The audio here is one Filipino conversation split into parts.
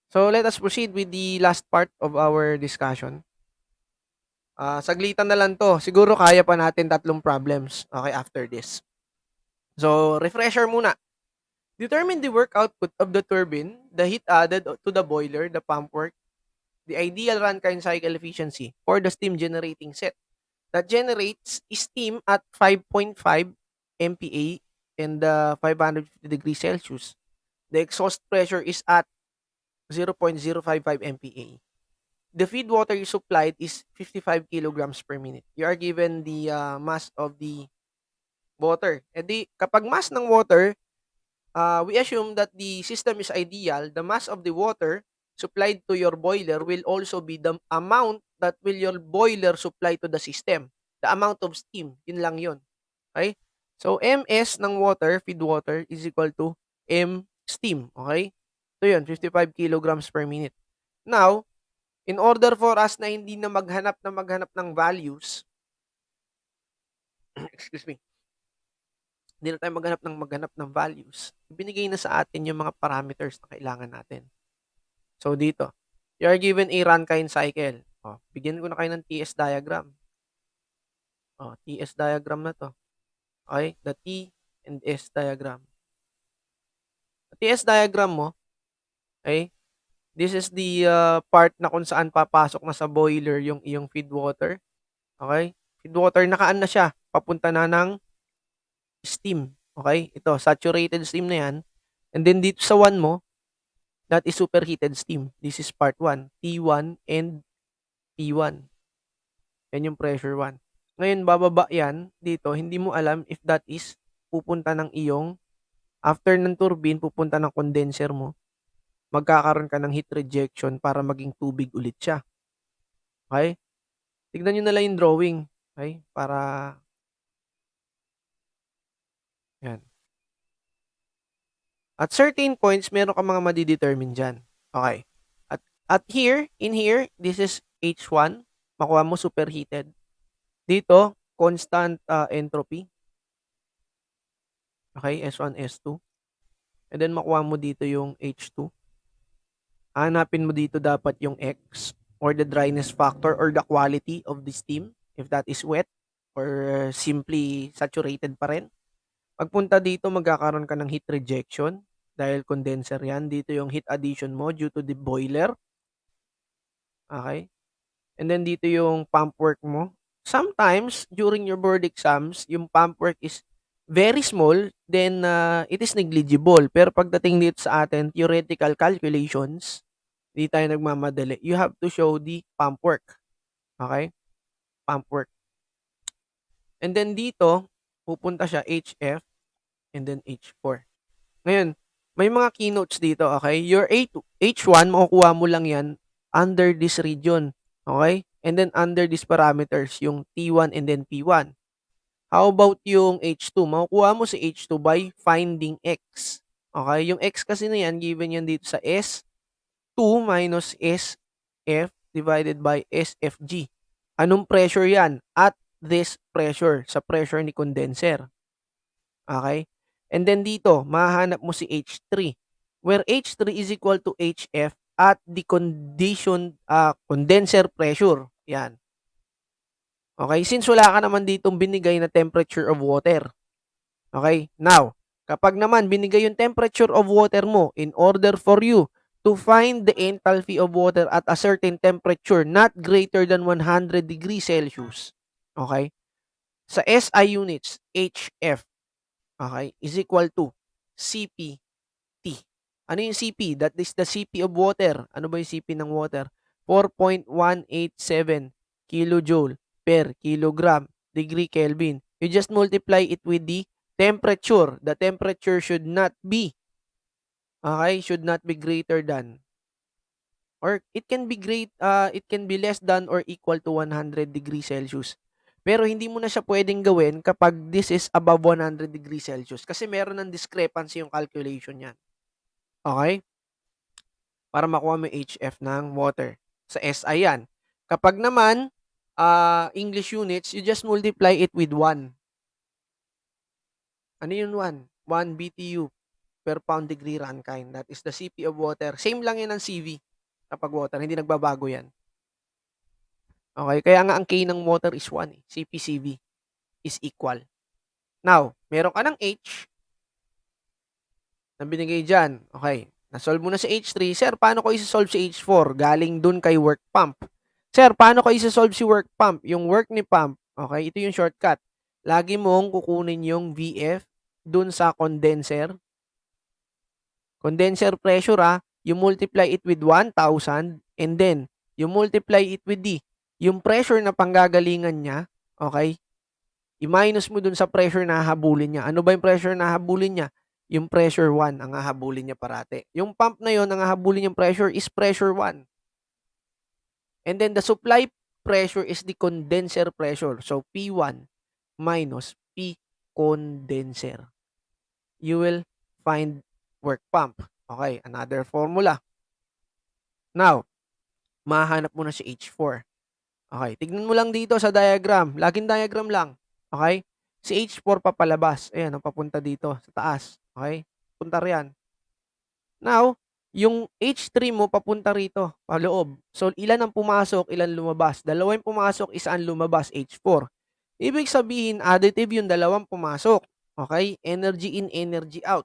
So let us proceed with the last part of our discussion. Saglitan na lang 'to. Siguro kaya pa natin tatlong problems, okay, after this. So, refresher muna. Determine the work output of the turbine, the heat added to the boiler, the pump work, the ideal runtime cycle efficiency for the steam generating set that generates steam at 5.5 MPa and 550 degrees Celsius. The exhaust pressure is at 0.055 MPa. The feed water you supplied is 55 kilograms per minute. You are given the mass of the water. E di, kapag mass ng water, we assume that the system is ideal. The mass of the water supplied to your boiler will also be the amount that will your boiler supply to the system. The amount of steam. Yun lang yun. Okay? So, MS ng water, feed water, is equal to M steam. Okay? So, yun, 55 kilograms per minute. Now, in order for us na hindi na maghanap ng values, excuse me, hindi na tayo maghanap ng values, binigay na sa atin yung mga parameters na kailangan natin. So, dito, you are given a runtime cycle. Bigyan ko na kayo ng TS diagram. TS diagram na to. Okay? The T and S diagram. The TS diagram mo, okay? This is the part na kung saan papasok na sa boiler yung iyong feed water. Okay? Feed water, nakaan na siya. Papunta na ng steam. Okay? Ito, saturated steam na yan. And then dito sa 1 mo, that is superheated steam. This is part 1. T1 and P1. Yan yung pressure 1. Ngayon, bababa yan dito. Hindi mo alam if that is pupunta ng iyong, after ng turbine, pupunta ng condenser mo. Magkakaroon ka ng heat rejection para maging tubig ulit siya. Okay? Tignan nyo na lang yung drawing. Okay? Para, yan. At certain points, meron ka mga madidetermine dyan. Okay. At here, in here, this is H1. Makuha mo superheated. Dito, constant entropy. Okay, S1, S2. And then makuha mo dito yung H2. Hanapin mo dito dapat yung X or the dryness factor or the quality of the steam if that is wet or simply saturated pa rin. Pagpunta dito, magkakaroon ka ng heat rejection dahil condenser yan. Dito yung heat addition mo due to the boiler. Okay? And then dito yung pump work mo. Sometimes, during your board exams, yung pump work is very small, then it is negligible. Pero pagdating dito sa atin, theoretical calculations, di tayo nagmamadali. You have to show the pump work. Okay? Pump work. And then dito, pupunta siya HF and then H4. Ngayon, may mga keynotes dito, okay? Your H1, makukuha mo lang yan under this region. Okay? And then under these parameters, yung T1 and then P1. How about yung H2? Makukuha mo si H2 by finding X. Okay? Yung X kasi na yan, given yan dito sa S2 minus SF divided by SFG. Anong pressure yan? At this pressure, sa pressure ni condenser. Okay? And then dito, mahahanap mo si H3. Where H3 is equal to HF at the condenser pressure. Yan. Okay? Since wala ka naman ditong binigay na temperature of water. Okay? Now, kapag naman binigay yung temperature of water mo, in order for you to find the enthalpy of water at a certain temperature not greater than 100 degrees Celsius, okay? Sa SI units, HF, okay, is equal to CPT. Ano yung CP? That is the CP of water. Ano ba yung CP ng water? 4.187 kilojoule per kilogram degree Kelvin. You just multiply it with the temperature. The temperature should not be, okay, should not be greater than, or it can be less than or equal to 100 degrees Celsius. Pero hindi mo na siya pwedeng gawin kapag this is above 100 degrees Celsius kasi meron ng discrepancy yung calculation niyan. Okay? Para makuha mo yung HF ng water. Sa SI yan. Kapag naman, English units, you just multiply it with 1. Ano yung 1? 1 BTU per pound degree Rankine. That is the CP of water. Same lang yan ng CV kapag water. Hindi nagbabago yan. Okay? Kaya nga ang K ng water is 1. CP/CV is equal. Now, meron ka ng H na binigay dyan. Okay. Nasolve mo na sa H3. Sir, paano ko isa-solve si H4? Galing dun kay work pump. Sir, paano ko isa-solve si work pump? Yung work ni pump, okay, ito yung shortcut. Lagi mong kukunin yung VF dun sa condenser. Condenser pressure, you multiply it with 1,000 and then you multiply it with D. Yung pressure na panggagalingan niya, okay, i-minus mo dun sa pressure na hahabulin niya. Ano ba yung pressure na hahabulin niya? Yung pressure 1 ang hahabulin niya parate. Yung pump na yon, ang hahabulin niyang pressure is pressure 1. And then the supply pressure is the condenser pressure. So P1 minus P condenser. You will find work pump. Okay, another formula. Now, mahanap mo na si H4. Okay, tignan mo lang dito sa diagram. Laging diagram lang. Okay? Si H4 papalabas. Ayan, ang papunta dito sa taas. Okay? Punta riyan. Now, yung H3 mo papunta rito, paloob. So, ilan ang pumasok, ilan lumabas. Dalawa yung pumasok, isa ang lumabas, H4. Ibig sabihin, additive yung dalawang pumasok. Okay? Energy in, energy out.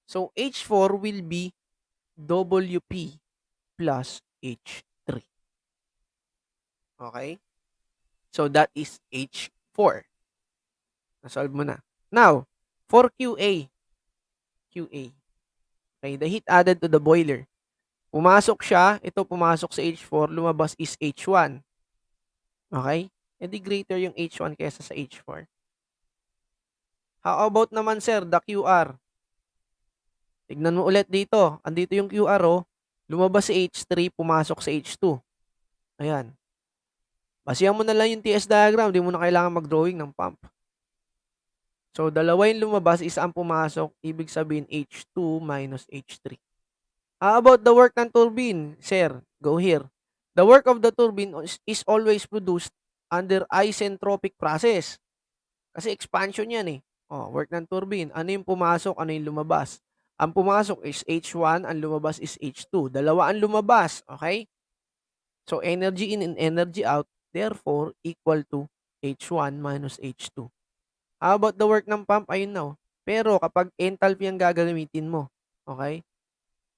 So, H4 will be WP plus H3. Okay? So, that is H4. Nasolve mo na. Now, for QA. Okay, the heat added to the boiler. Pumasok siya, ito pumasok sa H4, lumabas is H1. Okay? E di greater yung H1 kaysa sa H4. How about naman sir, the QR? Tignan mo ulit dito. Andito yung QR lumabas sa H3, pumasok sa H2. Ayan. Basihan mo na lang yung TS diagram, di mo na kailangan mag-drawing ng pump. So, dalawa yung lumabas, isa ang pumasok, ibig sabihin H2 minus H3. How about the work ng turbine? Sir, go here. The work of the turbine is always produced under isentropic process. Kasi expansion yan eh. Work ng turbine. Ano yung pumasok, ano yung lumabas? Ang pumasok is H1, ang lumabas is H2. Dalawa ang lumabas, okay? So, energy in and energy out, therefore, equal to H1 minus H2. How about the work ng pump? Ayun na. Pero kapag enthalpy ang gagamitin mo, okay?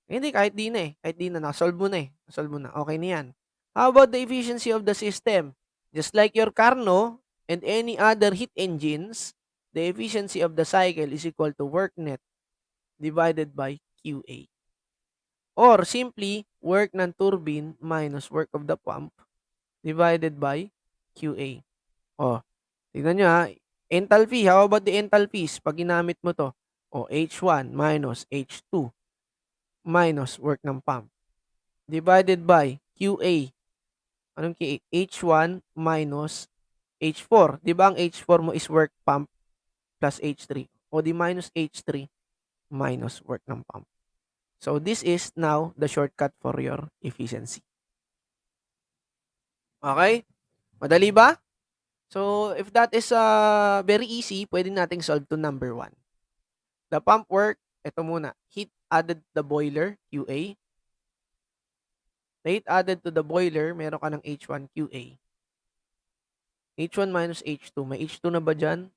Hindi, kahit di na eh. Kahit di na, nasolve mo na eh. Nasolve mo na. Okay na yan. How about the efficiency of the system? Just like your Carnot and any other heat engines, the efficiency of the cycle is equal to work net divided by QA. Or simply, work ng turbine minus work of the pump divided by QA. Tignan nyo enthalpy, how about the enthalpies? Pag ginamit mo to, H1 minus H2 minus work ng pump divided by QA. Anong QA? H1 minus H4. Di ba ang H4 mo is work pump plus H3? O di minus H3 minus work ng pump. So this is now the shortcut for your efficiency. Okay? Madali ba? So, if that is very easy, pwede nating solve to number 1. The pump work, ito muna. Heat added to the boiler, QA. The heat added to the boiler, meron ka ng H1 QA. H1 minus H2. May H2 na ba dyan?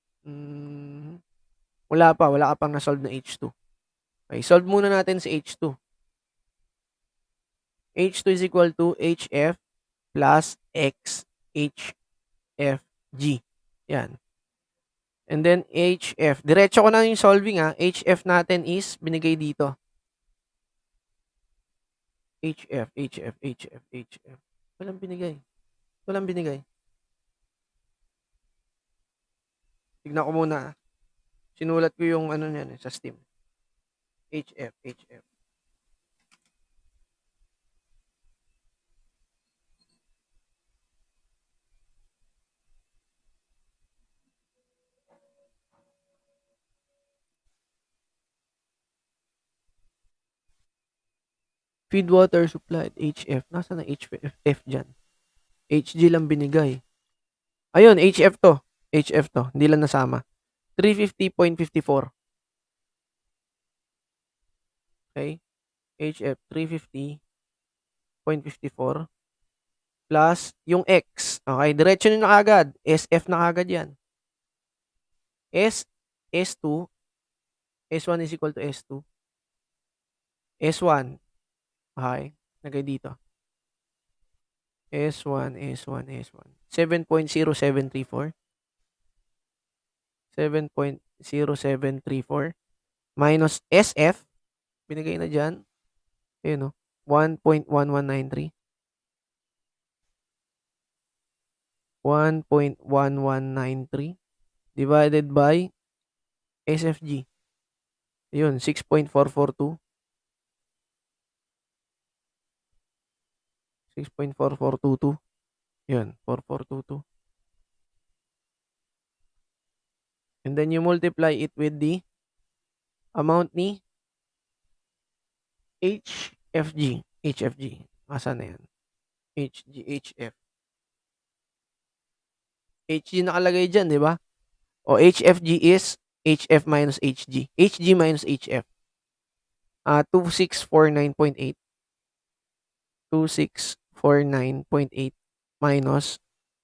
Wala pa. Wala ka pang na-solve na H2. Okay, solve muna natin si H2. H2 is equal to HF plus X HFG. Yan. And then HF. Diretso ko na yung solving HF natin is binigay dito. HF. Walang binigay. Tignan ko muna. Sinulat ko yung ano niyan sa Steam. HF. Feed water supplied, HF. Nasaan na HF dyan? HG lang binigay. Ayun, HF to. Hindi lang nasama. 350.54. Okay? HF 350.54 plus yung X. Okay, diretso nyo na kaagad. SF na kaagad yan. S2, S1 is equal to S2. S1, okay, lagay dito. S1. 7.0734. 7.0734 minus SF, binigay na dyan. Ayun o, 1.1193. 1.1193 divided by SFG. Yun, 6.442. 6.4422. Yun, 4422. And then you multiply it with the amount ni HFG. HFG. Asan na yan? HF. HG nakalagay dyan, di ba? O HFG is HF minus HG. HG minus HF. 2649.8. 2649.8 minus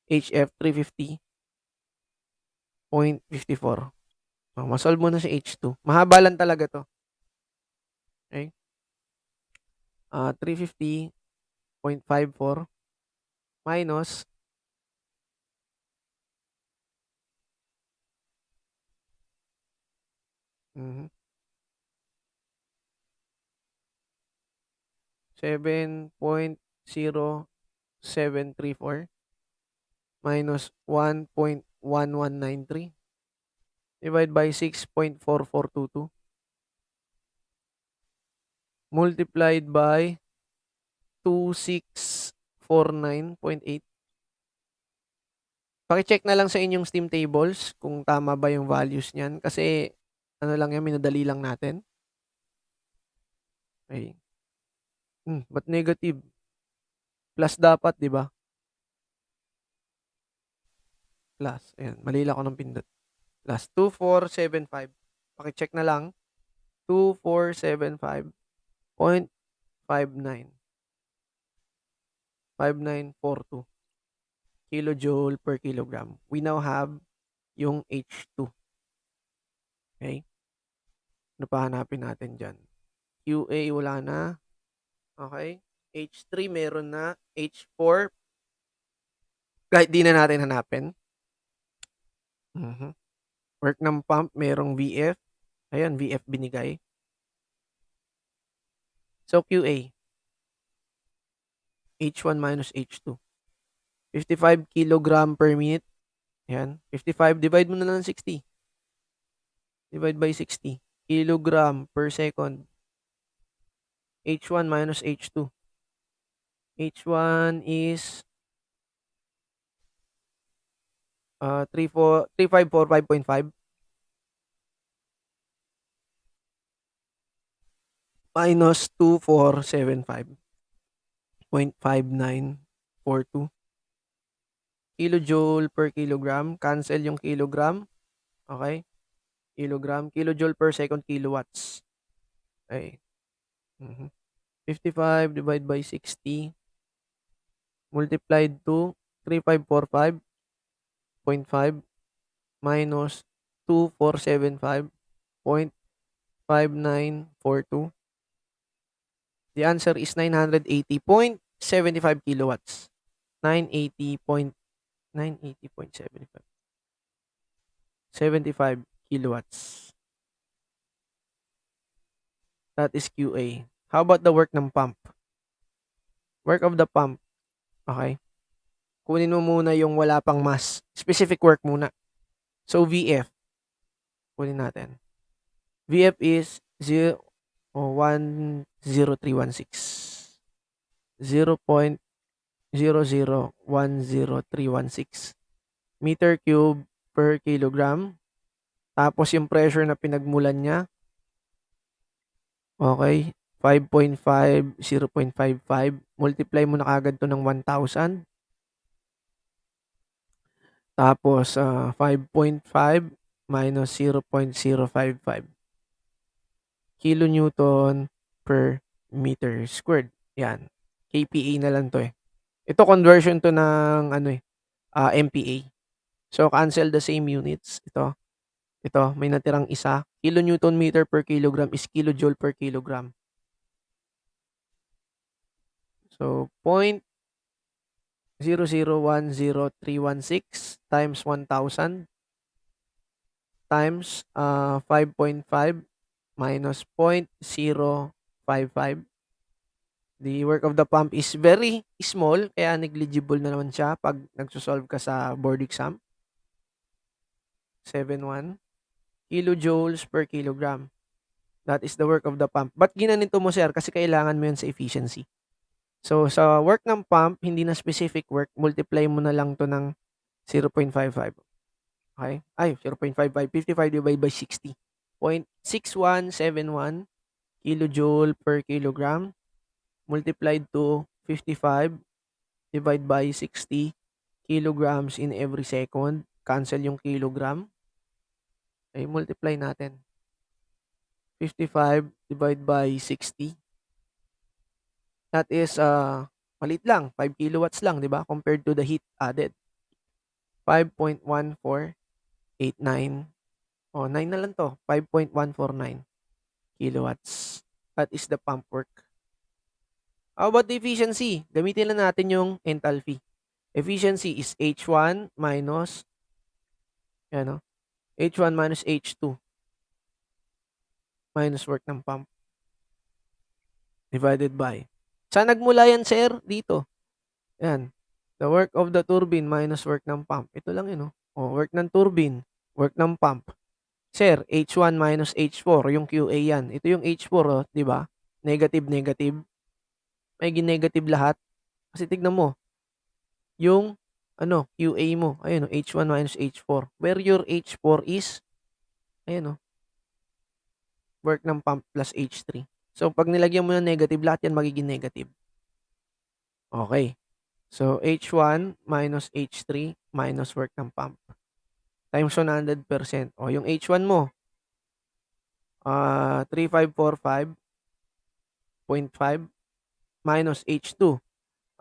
HF 350.54. Masolve mo na si H2. Mahaba lang talaga to. Okay? 350.54 minus 7.0734 minus 1.1193 divide by 6.4422 multiplied by 2649.8. Paki-check na lang sa inyong Steam tables kung tama ba yung values niyan kasi ano lang yan, minadali lang natin. Okay. Ba't negative? Plus dapat, di ba? Plus. Ayan, mali lang ako ng pindot. Plus 2475. Paki-check na lang. 2475.59. 5942 kilojoule per kilogram. We now have yung H2. Okay? Ano pa hanapin natin dyan? QA wala na. Okay? H3 meron na. H4 kahit di na natin hanapin. Work ng pump merong VF. Ayan, VF binigay. So QA. H1 minus H2. 55 kilogram per minute. Ayan. 55. Divide mo na lang 60. Divide by 60. Kilogram per second. H1 minus H2. H1 is 3545.5 minus 2475.5942 kilojoule per kilogram. Cancel yung kilogram. Okay? Kilogram. Kilojoule per second, kilowatts. Okay. 55 divided by 60 multiplied to 3545.5 minus 2475.5942. The answer is 980.75 kilowatts. 980.75 kilowatts. That is QA. How about the work ng pump? Work of the pump. Okay. Kunin mo muna yung wala pang mass. Specific work muna. So, VF. Kunin natin. VF is 10316. 0.0010316 meter cube per kilogram. Tapos yung pressure na pinagmulan niya, okay, 5.5, 0.55. Multiply mo na kagad to ng 1,000. Tapos 5.5 minus 0.055 kilonewton per meter squared. Yan. KPA na lang 'to, eh. Ito conversion 'to ng ano, eh, MPa. So, cancel the same units. Ito may natirang isa. Kilonewton meter per kilogram is kilojoule per kilogram. So, 0.0010316 times 1,000 times 5.5 minus 0.055. The work of the pump is very small, kaya negligible na naman siya pag nagsosolve ka sa board exam. 71 kilojoules per kilogram. That is the work of the pump. Ba't ginanito mo, sir? Kasi kailangan mo yun sa efficiency. So, sa work ng pump, hindi na specific work, multiply mo na lang to ng 0.55. Okay? Ay, 0.55. 55 divided by 60. 0.6171 kilojoule per kilogram multiplied to 55 divided by 60 kilograms in every second. Cancel yung kilogram. Okay, multiply natin. 55 divided by 60. That is, maliit lang. 5 kilowatts lang, di ba? Compared to the heat added. 5.1489. O, 9 na lang to. 5.149 kilowatts. That is the pump work. How about the efficiency? Gamitin lang natin yung enthalpy. Efficiency is H1 minus, yan o, H1 minus H2 minus work ng pump divided by. Saan nagmula yan, sir? Dito. Yan. The work of the turbine minus work ng pump. Ito lang yun, oh. O, work ng turbine, work ng pump. Sir, H1 minus H4, yung QA yan. Ito yung H4, oh, di ba? Negative, negative. May negative lahat. Kasi tignan mo, yung QA mo, ayun, oh, H1 minus H4. Where your H4 is, ayun, oh, work ng pump plus H3. So, pag nilagyan mo ng negative, lahat yan magiging negative. Okay. So, H1 minus H3 minus work ng pump. Times 100%. O, yung H1 mo, 3545.5 minus H2.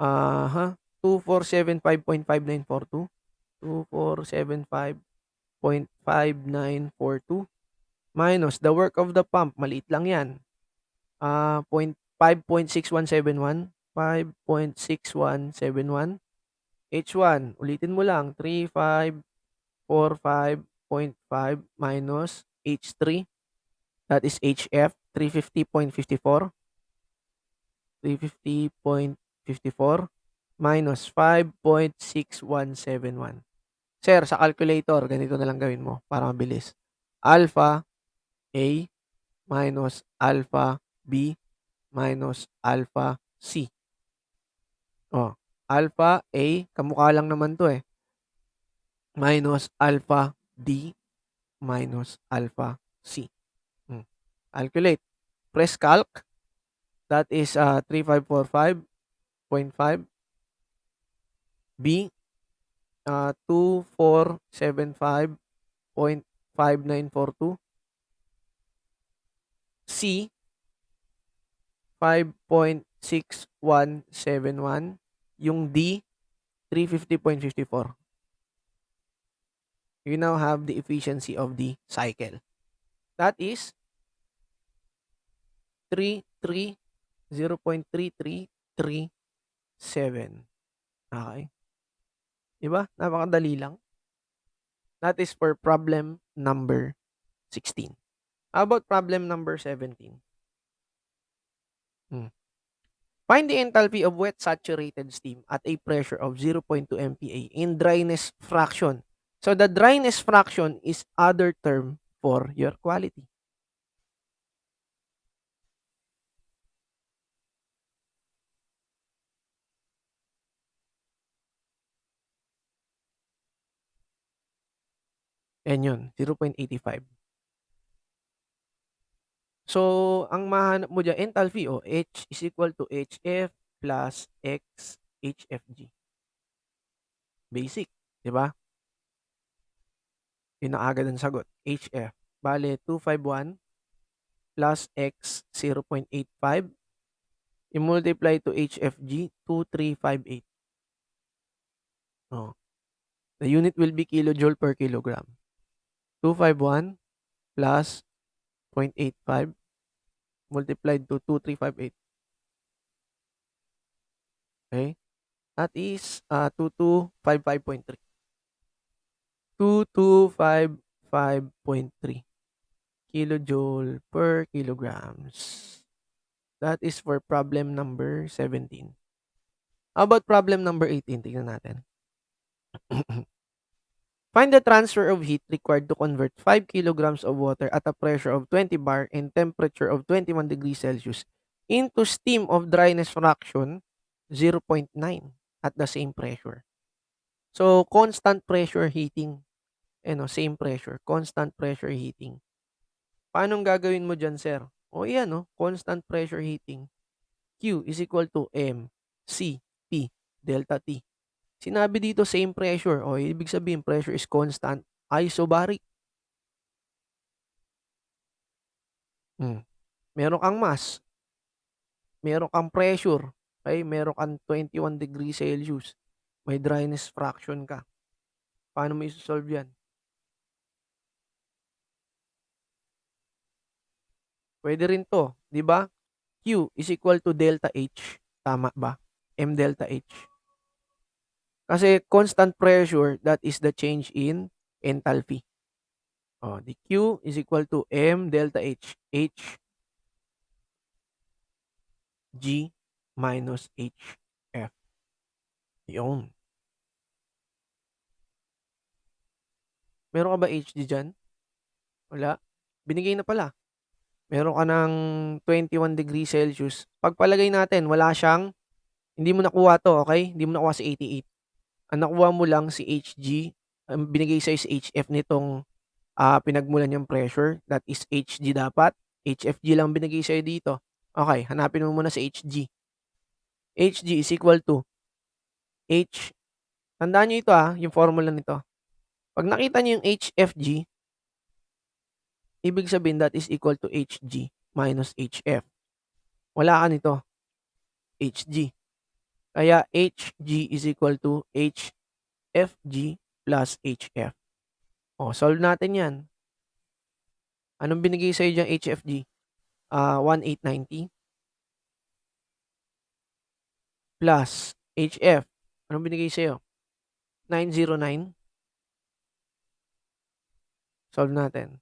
2475.5942. 2475.5942 minus the work of the pump. Maliit lang yan. 5.6171. 5.6171. H1, ulitin mo lang, 3545.5 minus H3, that is HF, 350.54. 350.54 minus 5.6171. Sir, sa calculator, ganito na lang gawin mo para mabilis. Alpha A minus alpha B minus alpha C. Oh, alpha A, kamukha lang naman to, eh. Minus alpha D minus alpha C. Calculate. Press calc. That is 3545.5. B, 2475.5942. C, 5.6171. Yung D, 350.54. You now have the efficiency of the cycle. That is 0.3337. Okay. Diba? Napakadali lang. That is for problem number 16. How about problem number 17? Find the enthalpy of wet saturated steam at a pressure of 0.2 MPa in dryness fraction. So the dryness fraction is other term for your quality. Yan yun, 0.85. So, ang mahanap mo dyan, enthalpy, H is equal to HF plus X HFG. Basic, di ba? Yun na agad ang sagot. HF. Bale, 251 plus X 0.85. I-multiply to HFG 2358. Oh. The unit will be kilojoule per kilogram. 251 plus 0.85 multiplied to 2358. Okay? That is 2255.3. 2255.3 kilojoule per kilograms. That is for problem number 17. How about problem number 18? Tingnan natin. Find the transfer of heat required to convert 5 kilograms of water at a pressure of 20 bar and temperature of 21 degrees Celsius into steam of dryness fraction 0.9 at the same pressure. So, constant pressure heating. Same pressure. Constant pressure heating. Paano gagawin mo dyan, sir? O yan, constant pressure heating. Q is equal to M, C, P, delta T. Sinabi dito same pressure. O, ibig sabihin pressure is constant. Isobaric. Hmm. Meron kang mass. Meron kang pressure. Okay? Meron kang 21 degrees Celsius. May dryness fraction ka. Paano mo isosolve yan? Pwede rin to. Di ba? Q is equal to delta H. Tama ba? M delta H. Kasi constant pressure, that is the change in enthalpy. The Q is equal to M delta H. H G minus H F. Yun. Meron ka ba HG dyan? Wala. Binigay na pala. Meron ka ng 21 degrees Celsius. Pagpalagay natin, hindi mo nakuha to, okay? Hindi mo nakuha si 88. Ang nakuha mo lang si HG, ang binigay sa'yo si HF nitong pinagmulan yung pressure. That is HG dapat. HFG lang binigay sa'yo dito. Okay, hanapin mo muna si HG. HG is equal to H. Tandaan nyo ito yung formula nito. Pag nakita nyo yung HFG, ibig sabihin that is equal to HG minus HF. Wala ka nito. HG. Kaya HG is equal to HFG plus HF. Solve natin yan. Anong binigay sa'yo diyang HFG? 1890 plus HF. Anong binigay sa'yo? 909. Solve natin.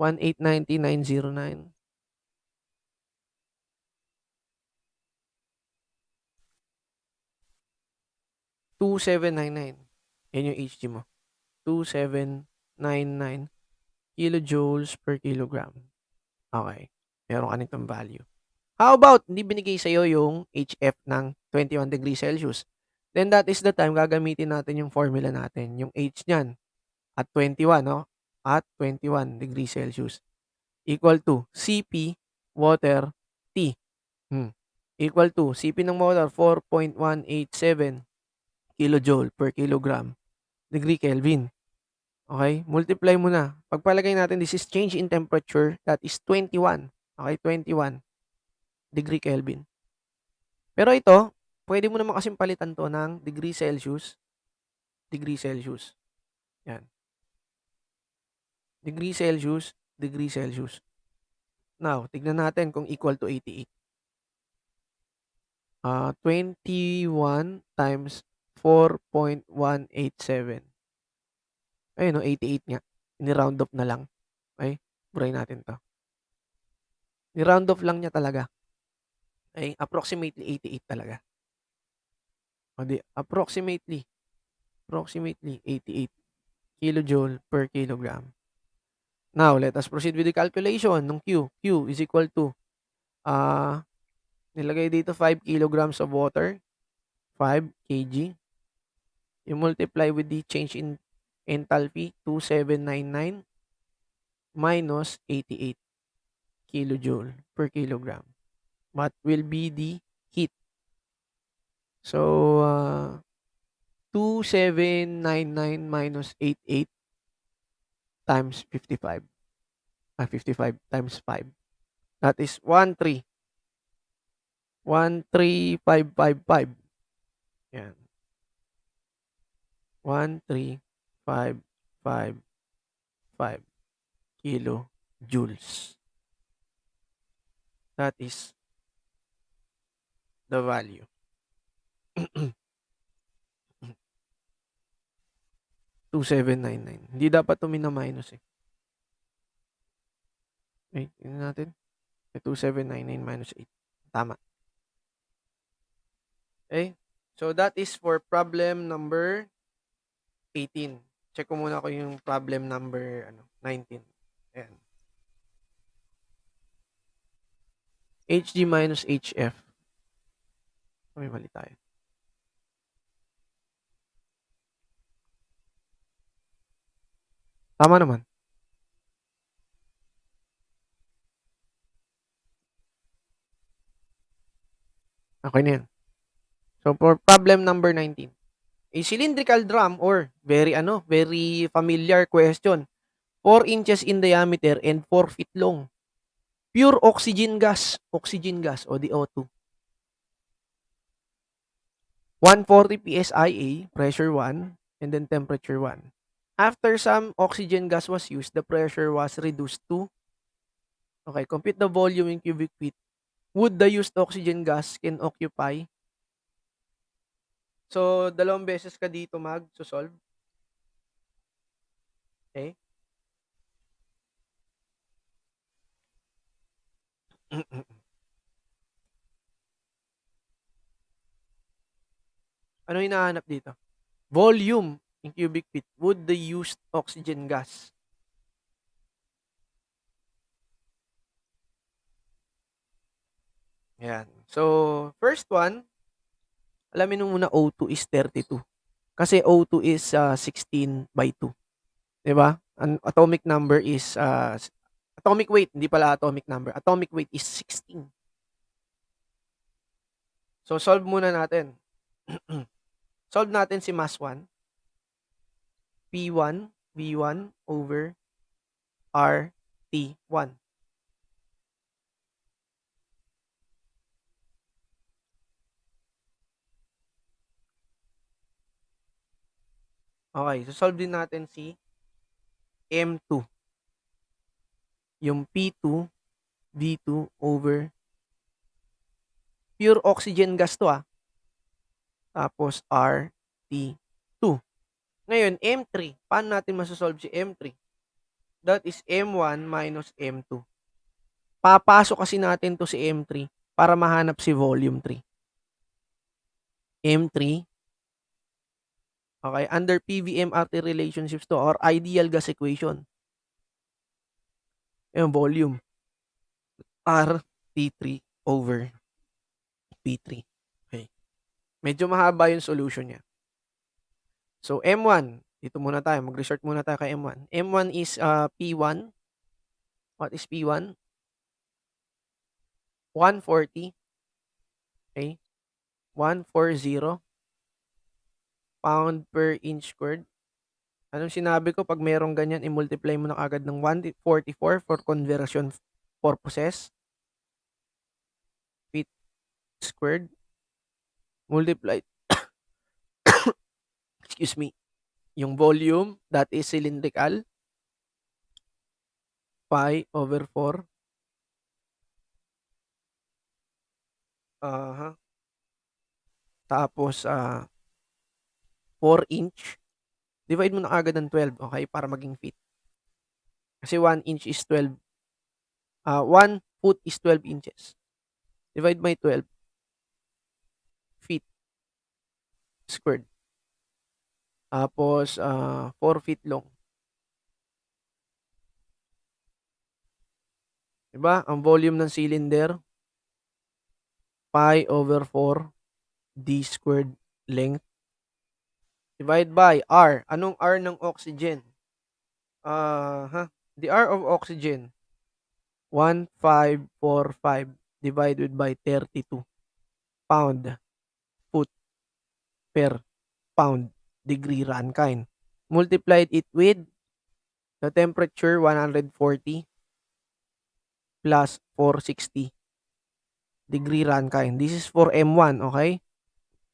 1890, 909. 2799. Yan yung HG mo. 2799 kilojoules per kilogram. Okay. Meron ka nitong value. How about, hindi binigay sa'yo yung HF ng 21 degrees Celsius? Then that is the time gagamitin natin yung formula natin. Yung H niyan at 21, no? At 21 degrees Celsius. Equal to CP water T. Equal to CP ng water 4.187 kilojoule per kilogram degree Kelvin. Okay? Multiply mo na. Pagpalagay natin, this is change in temperature. That is 21. Okay? 21 degree Kelvin. Pero ito, pwede mo naman kasing palitan to ng degree Celsius. Degree Celsius. Yan. Degree Celsius, degree Celsius. Now, tignan natin kung equal to 88. 21 times 4.187. Ayun, 88 nga. Ni-round off na lang. Okay? Burahin natin to. Ni-round off lang niya talaga. Okay? Approximately 88 talaga. Approximately 88 kilojoule per kilogram. Now, let us proceed with the calculation ng Q. Q is equal to, nilagay dito 5 kilograms of water, 5 kg. You multiply with the change in enthalpy, 2799 minus 88 kilojoule per kilogram. What will be the heat? So, 2799 minus 88 times 55. 55 times 5. That is 13. 13555. Yan. 13555 kilojoules. That is the value. 2799. Hindi dapat ito mina-minus eh. Wait, tingnan natin. 2799 minus 8. Tama. Okay? So that is for problem number 18. Check ko muna ko yung problem number 19. Ayan. HG minus HF. May mali tayo. Tama naman. Okay na yan. So for problem number 19. A cylindrical drum or very familiar question. 4 inches in diameter and 4 feet long. Pure oxygen gas o the O2. 140 psia, pressure 1, and then temperature 1. After some oxygen gas was used, the pressure was reduced to, okay, compute the volume in cubic feet. Would the used oxygen gas can occupy? So, dalawang beses ka dito mag-solve. Okay? Ano hinahanap dito? Volume in cubic feet. Would the used oxygen gas? Ayan. So, first one, alamin mo muna O2 is 32. Kasi O2 is 16 by 2. Diba? Ang atomic number is, atomic weight, hindi pala atomic number. Atomic weight is 16. So, solve muna natin. Solve natin si mass 1. P1, V1 over RT1. Okay, so solve din natin si M2. Yung P2, V2 over pure oxygen gas to Tapos RT2. Ngayon, M3. Paano natin masasolve si M3? That is M1 minus M2. Papasok kasi natin to si M3 para mahanap si volume 3. M3. Okay, under PVMRT relationships to or ideal gas equation. Yung volume. RT3 over P3. Okay. Medyo mahaba yung solution niya. So, M1. Dito muna tayo. Mag-resort muna tayo kay M1. M1 is P1. What is P1? 140. Okay. 140 pound per inch squared. Anong sinabi ko? Pag merong ganyan, i-multiply mo na agad ng 144 for conversion purposes. Feet squared. Multiplied. Excuse me. Yung volume, that is cylindrical. Pi over 4. Tapos, 4 inch. Divide mo na agad ng 12, okay? Para maging feet. Kasi 1 inch is 12. 1 foot is 12 inches. Divide by 12. Feet squared. Tapos, 4 feet long. Diba? Ang volume ng cylinder, pi over 4 d squared length. Divide by R. Anong R ng oxygen? The R of oxygen, 1545 divided by 32 pound foot per pound degree Rankine. Multiplied it with the temperature 140 plus 460 degree Rankine. This is for M1, okay?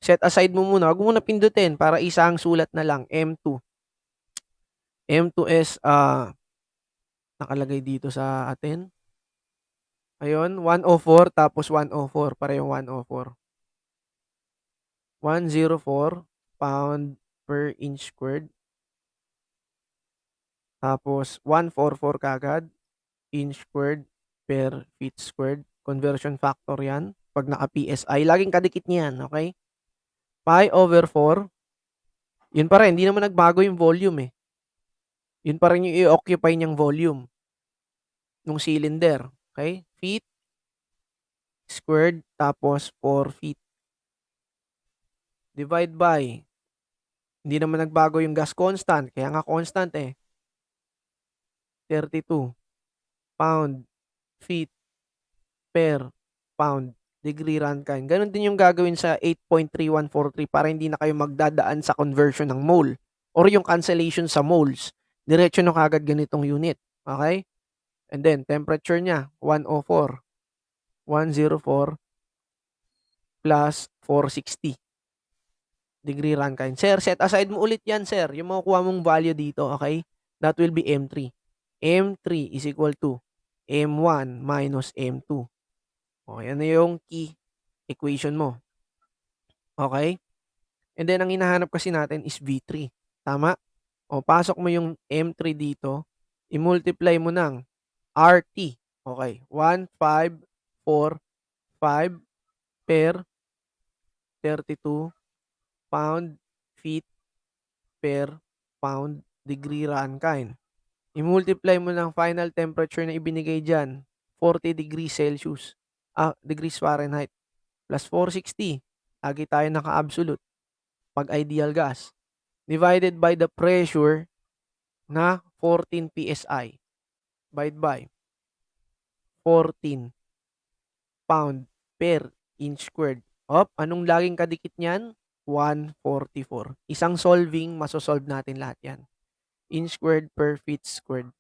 Set aside mo muna. Huwag mo muna pindutin para isang sulat na lang, M2. M2 is nakalagay dito sa atin. Ayun, 104 tapos 104. Parehong 104. 104 pound per inch squared. Tapos 144 kagad inch squared per feet squared. Conversion factor yan. Pag naka-PSI, laging kadikit niyan, okay? Pi over 4. Yun pa rin, hindi naman nagbago yung volume eh. Yun pa rin yung i-occupy niyang volume nung cylinder. Okay? Feet squared tapos 4 feet. Divide by, hindi naman nagbago yung gas constant. Kaya nga constant eh. 32 pound feet per pound degree Rankine. Ganon din yung gagawin sa 8.3143 para hindi na kayo magdadaan sa conversion ng mole or yung cancellation sa moles. Diretso na kagad ganitong unit. Okay? And then, temperature niya, 104. 104 plus 460 degree Rankine. Sir, set aside mo ulit yan, sir. Yung makukuha mong value dito, okay? That will be M3. M3 is equal to M1 minus M2. O, yan na yung key equation mo. Okay? And then, ang hinahanap kasi natin is V3. Tama? O, pasok mo yung M3 dito. I-multiply mo ng RT. Okay. 1545 per 32 pound feet per pound degree Rankine. I-multiply mo ng final temperature na ibinigay dyan, 40 degrees Celsius, degrees Fahrenheit, plus 460. Lagi tayo naka-absolute pag ideal gas. Divided by the pressure na 14 PSI. Divide by 14 pound per inch squared. Anong laging kadikit niyan? 144. Isang solving, masosolve natin lahat yan. Inch squared per feet squared.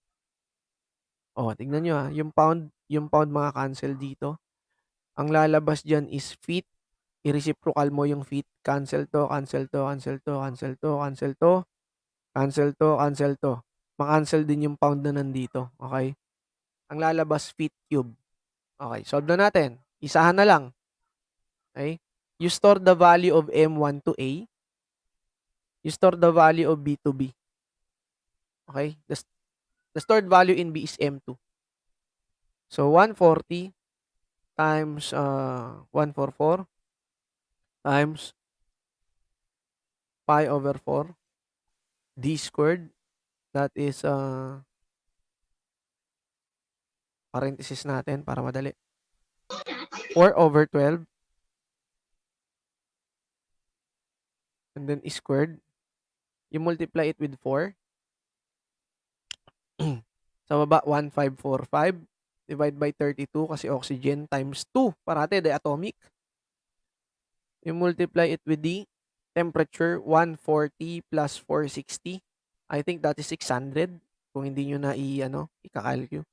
Tignan nyo yung pound mga cancel dito. Ang lalabas dyan is feet. I-reciprocal mo yung feet. Cancel to, cancel to, cancel to, cancel to, cancel to, cancel to, cancel to. Ma-cancel din yung pound na nandito. Okay? Ang lalabas feet cube. Okay, solve na natin. Isahan na lang. Okay? You store the value of M1 to A. You store the value of B to B. Okay? The stored value in B is M2. So, 140 times 144 times pi over 4 d squared. That is parenthesis natin para madali. 4 over 12 and then squared. You multiply it with 4. Sa baba, 1545 divide by 32 kasi oxygen times 2. Parate, diatomic. You multiply it with the temperature, 140 plus 460. I think that is 600 kung hindi nyo na ikakalculate.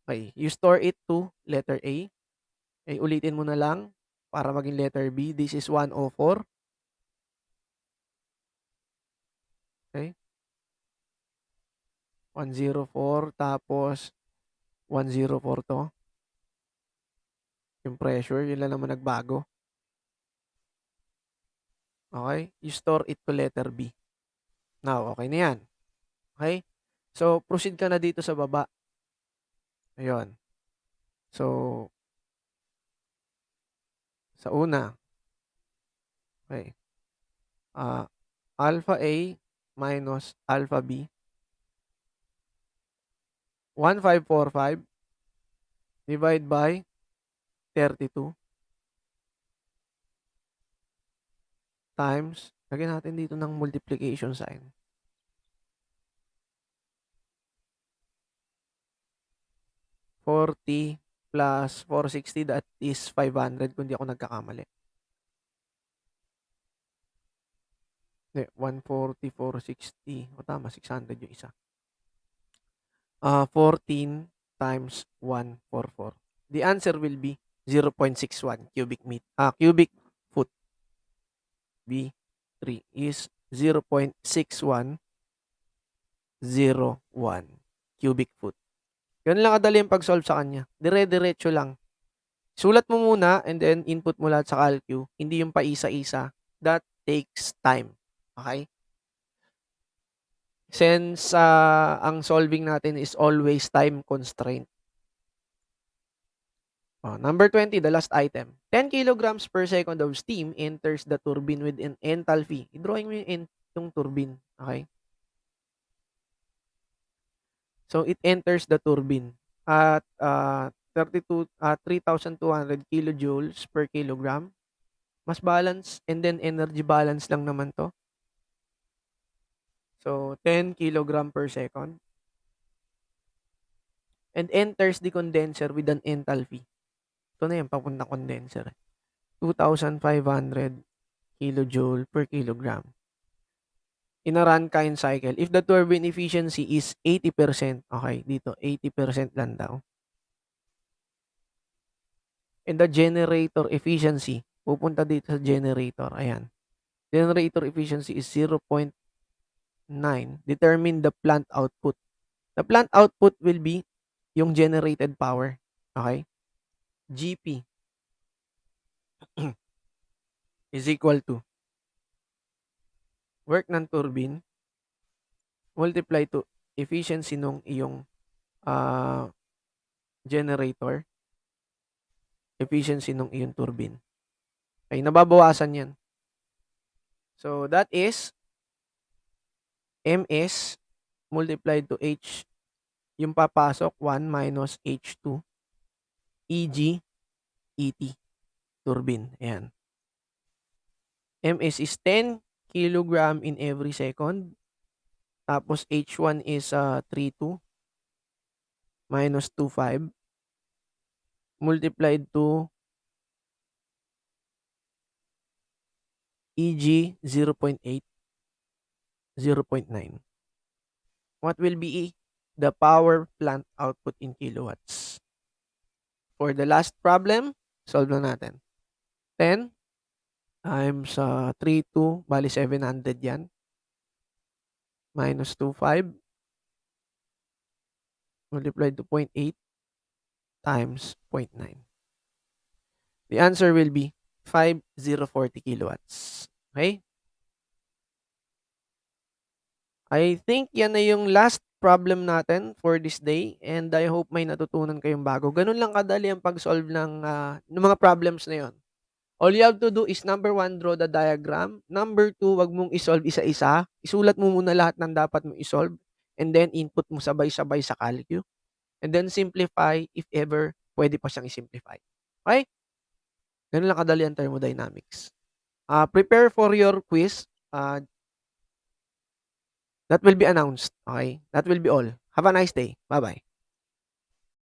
Okay, you store it to letter A. Okay, ulitin mo na lang para maging letter B. This is 104. Okay. 104 tapos 104 to. Yung pressure, yun lang naman nagbago. Okay? You store it to letter B. Now, okay na yan. Okay? So, proceed ka na dito sa baba. Ayun. So, sa una, okay. Alpha A minus alpha B. 1545 divide by 32 times, lagyan natin dito ng multiplication sign. 40 plus 460, that is 500 kung di ako nagkakamali. 140, 460. Tama, 600 yung isa. 14 times 144. The answer will be 0.61 cubic foot. B3 is 0.6101 cubic foot. Ganun lang kadali yung pag-solve sa kanya. Dire-diretso lang. Sulat mo muna and then input mo lahat sa calcu. Hindi yung paisa-isa. That takes time. Okay? Since ang solving natin is always time constraint. Number 20, the last item. 10 kilograms per second of steam enters the turbine with an enthalpy. I-drawing mo yung turbine. Okay? So, it enters the turbine at 3,200 kilojoules per kilogram. Mas balance and then energy balance lang naman to. So, 10 kilogram per second. And enters the condenser with an enthalpy. Ito na yan, papunta condenser. 2,500 kilojoule per kilogram. In a runtime cycle, if the turbine efficiency is 80%, okay, dito, 80% lang daw. And the generator efficiency, pupunta dito sa generator, ayan. Generator efficiency is 0.9. Determine the plant output. The plant output will be yung generated power. Okay? GP is equal to work ng turbine multiply to efficiency nung iyong generator, efficiency nung iyong turbine. Okay, nababawasan yan. So, that is MS multiplied to H, yung papasok, 1 minus H2, EG, ET, turbine. Ayan. MS is 10 kilogram in every second. Tapos H1 is 3.2 minus 2.5 multiplied to EG 0.8, 0.9. What will be the power plant output in kilowatts? For the last problem, solve na natin. 10 times 3.2, bali 700 yan. Minus 2.5 multiplied to 0.8 times 0.9. The answer will be 5,040 kilowatts. Okay? I think yan na yung last problem natin for this day and I hope may natutunan kayong bago. Ganun lang kadali ang pag-solve ng mga problems na yon. All you have to do is number 1, draw the diagram. Number 2, wag mong isolve isa-isa. Isulat mo muna lahat ng dapat mong isolve and then input mo sabay-sabay sa calcu. And then simplify if ever pwede pa siyang i-simplify. Okay? Ganun lang kadali ang thermodynamics. Prepare for your quiz. That will be announced. Okay? That will be all. Have a nice day. Bye-bye.